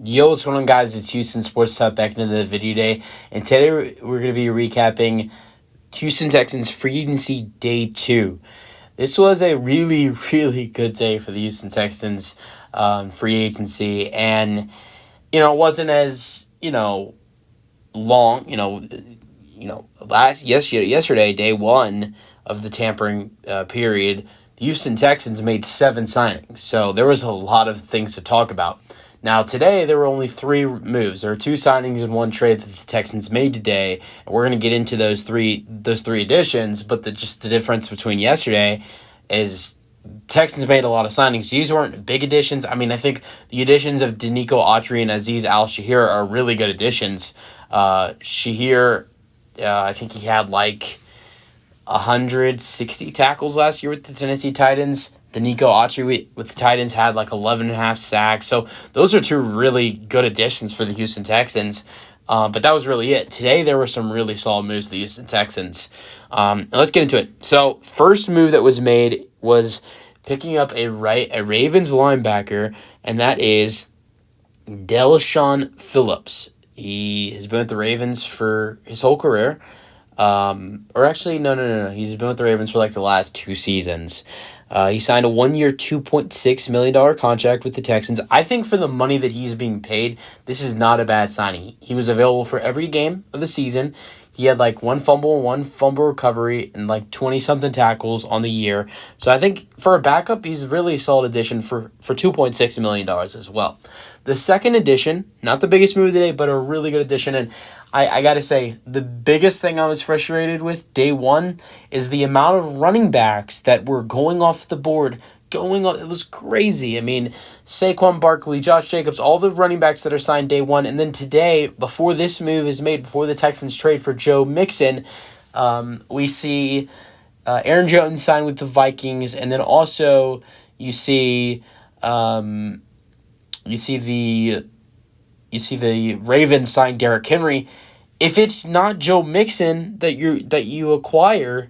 Yo, what's going on, guys? It's Houston Sports Talk back into the video day, and today we're going to be recapping Houston Texans free agency day 2. This was a really, really good day for the Houston Texans free agency, and it wasn't as long. Yesterday, day 1 of the tampering period, the Houston Texans made 7 signings, so there was a lot of things to talk about. Now, today, there were only 3 moves. There were 2 signings and 1 trade that the Texans made today. And we're going to get into those three additions, but the difference between yesterday is Texans made a lot of signings. These weren't big additions. I mean, I think the additions of Danielle and Azeez Al-Shaair are really good additions. Shaair, I think he had like 160 tackles last year with the Tennessee Titans. Danielle Autry with the Titans had like 11.5 sacks. So those are 2 really good additions for the Houston Texans. But that was really it. Today there were some really solid moves for the Houston Texans. Let's get into it. So first move that was made was picking up a Ravens linebacker, and that is Del'Shawn Phillips. He has been with the Ravens for his whole career. Or actually, no. He's been with the Ravens for like the last 2 seasons. He signed a 1-year, $2.6 million contract with the Texans. I think for the money that he's being paid, this is not a bad signing. He was available for every game of the season. He had like 1 fumble, 1 fumble recovery, and like 20-something tackles on the year. So I think for a backup, he's a really solid addition for $2.6 million as well. The second addition, not the biggest move of the day, but a really good addition. And I got to say, the biggest thing I was frustrated with day 1 is the amount of running backs that were going off the board. It was crazy. I mean, Saquon Barkley, Josh Jacobs, all the running backs that are signed day 1. And then today, before this move is made, before the Texans trade for Joe Mixon, we see Aaron Jones sign with the Vikings. And then also you see the Ravens sign Derrick Henry. If it's not Joe Mixon that you acquire,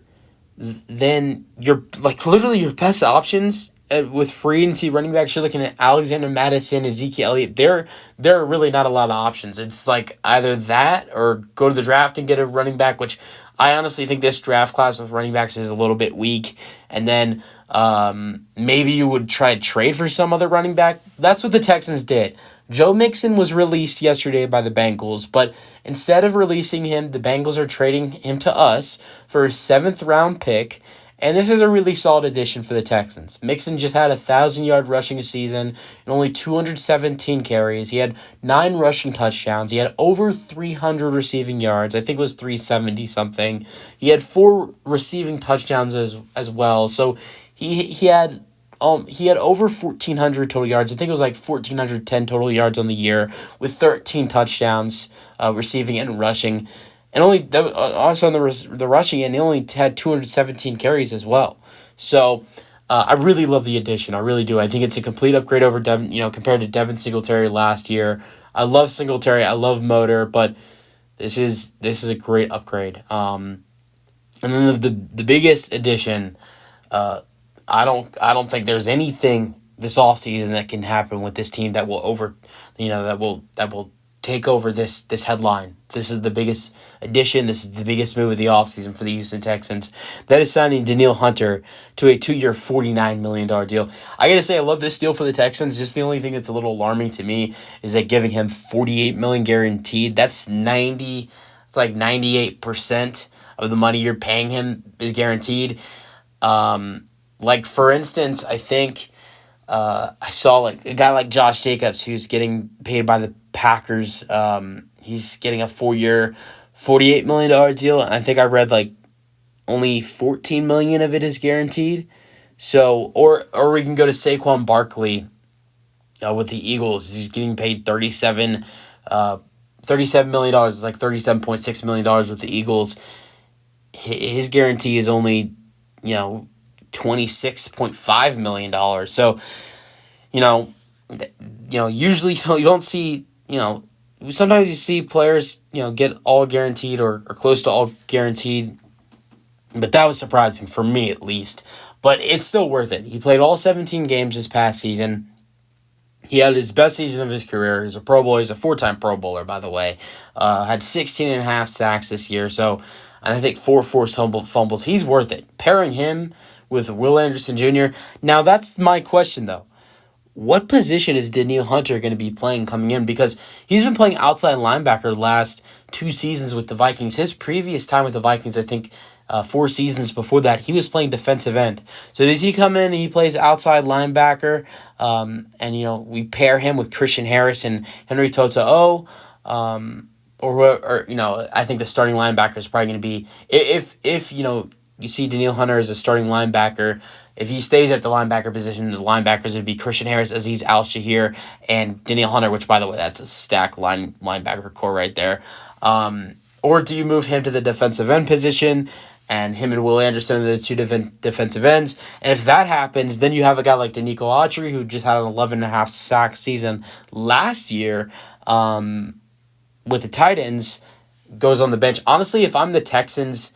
then you're like literally your best options with free agency running backs. You're looking at Alexander Mattison, Ezekiel Elliott. There are really not a lot of options. It's like either that or go to the draft and get a running back, which I honestly think this draft class with running backs is a little bit weak. And then maybe you would try to trade for some other running back. That's what the Texans did. Joe Mixon was released yesterday by the Bengals, but instead of releasing him, the Bengals are trading him to us for a 7th-round pick, and this is a really solid addition for the Texans. Mixon just had 1,000-yard rushing season and only 217 carries. He had 9 rushing touchdowns. He had over 300 receiving yards. I think it was 370-something. He had 4 receiving touchdowns as well. So he had over 1,400 total yards. I think it was like 1,410 total yards on the year with 13 touchdowns receiving and rushing. And also on the rushing end, he only had 217 carries as well. So I really love the addition. I really do. I think it's a complete upgrade over compared to Devin Singletary last year. I love Singletary. I love Motor, but this is a great upgrade. And then the biggest addition, I don't think there's anything this offseason that can happen with this team that will that will take over this headline. This is the biggest addition. This is the biggest move of the offseason for the Houston Texans. That is signing Danielle Hunter to a 2-year, $49 million deal. I got to say, I love this deal for the Texans. Just the only thing that's a little alarming to me is that giving him $48 million guaranteed. It's like 98% of the money you're paying him is guaranteed. Like, for instance, I think I saw like a guy like Josh Jacobs who's getting paid by the Packers. He's getting a 4-year, $48 million deal, and I think I read like only $14 million of it is guaranteed. So, or we can go to Saquon Barkley with the Eagles. He's getting paid $37 million. It's like $37.6 million with the Eagles. His guarantee is only, $26.5 million. So, usually you don't see, sometimes you see players, get all guaranteed or close to all guaranteed. But that was surprising for me, at least. But it's still worth it. He played all 17 games this past season. He had his best season of his career. He's a Pro Bowler. He's a four-time Pro Bowler, by the way. Had 16 and a half sacks this year. So, and I think four forced fumbles. He's worth it. Pairing him with Will Anderson Jr. Now, that's my question, though. What position is Danielle Hunter going to be playing coming in? Because he's been playing outside linebacker the last 2 seasons with the Vikings. His previous time with the Vikings, I think 4 seasons before that, he was playing defensive end. So does he come in and he plays outside linebacker? We pair him with Christian Harris and Henry To'oTo'o. I think the starting linebacker is probably going to be, if you see Danielle Hunter as a starting linebacker. If he stays at the linebacker position, the linebackers would be Christian Harris, Azeez Al-Shaair, and Danielle Hunter, which, by the way, that's a stacked linebacker core right there. Or do you move him to the defensive end position, and him and Will Anderson are the two defensive ends? And if that happens, then you have a guy like Danico Autry, who just had an 11.5 sack season last year with the Titans, goes on the bench. Honestly, if I'm the Texans,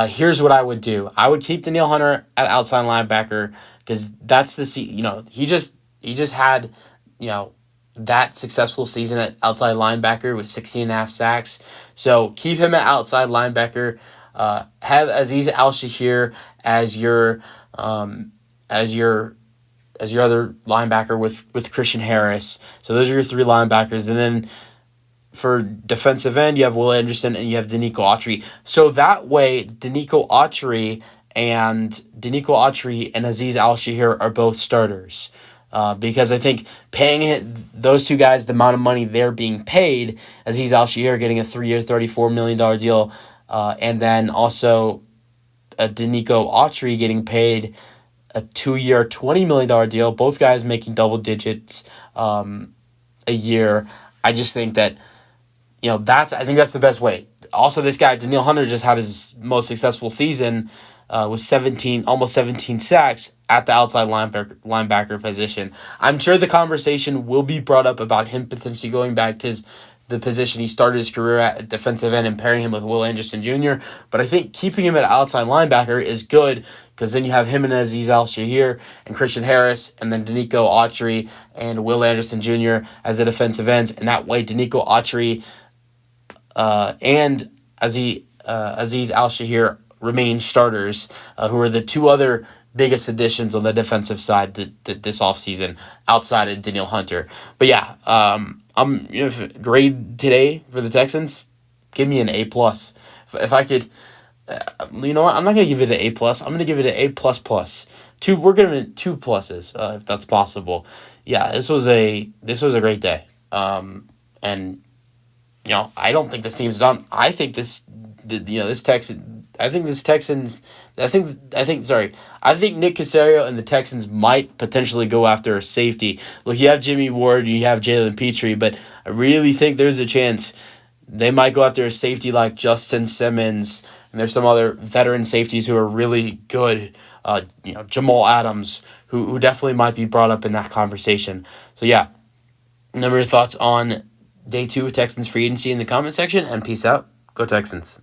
here's what I would do. I would keep Danielle Hunter at outside linebacker because that's he just had, that successful season at outside linebacker with 16.5 sacks. So keep him at outside linebacker. Have Azeez Al-Shaair as your other linebacker with Christian Harris. So those are your 3 linebackers, and then for defensive end, you have Will Anderson and you have Danico Autry. So that way, Danico Autry and Azeez Al-Shaair are both starters. Because I think paying those 2 guys the amount of money they're being paid, Azeez Al-Shaair getting a 3-year, $34 million deal, and then also Danico Autry getting paid a 2-year, $20 million deal, both guys making double digits a year. I just think that I think that's the best way. Also, this guy, Danielle Hunter, just had his most successful season with almost 17 sacks at the outside linebacker position. I'm sure the conversation will be brought up about him potentially going back to the position he started his career at defensive end and pairing him with Will Anderson Jr. But I think keeping him at outside linebacker is good because then you have him and Azeez Al-Shaair and Christian Harris and then Danico Autry and Will Anderson Jr. as the defensive ends. And that way, Danico Autry and Azeez Al-Shaair remain starters, who are the 2 other biggest additions on the defensive side this offseason outside of Danielle Hunter. But yeah, grade today for the Texans, give me an A+. If I could, you know what? I'm not gonna give it an A+. I'm gonna give it an A++. We're giving it 2 pluses, if that's possible. Yeah, this was a great day. And I don't think this team's done. I think Nick Caserio and the Texans might potentially go after a safety. Look, you have Jimmy Ward, you have Jalen Petrie, but I really think there's a chance they might go after a safety like Justin Simmons, and there's some other veteran safeties who are really good. Jamal Adams, who definitely might be brought up in that conversation. So yeah, number of thoughts on Day 2 of Texans free agency in the comment section, and peace out. Go Texans.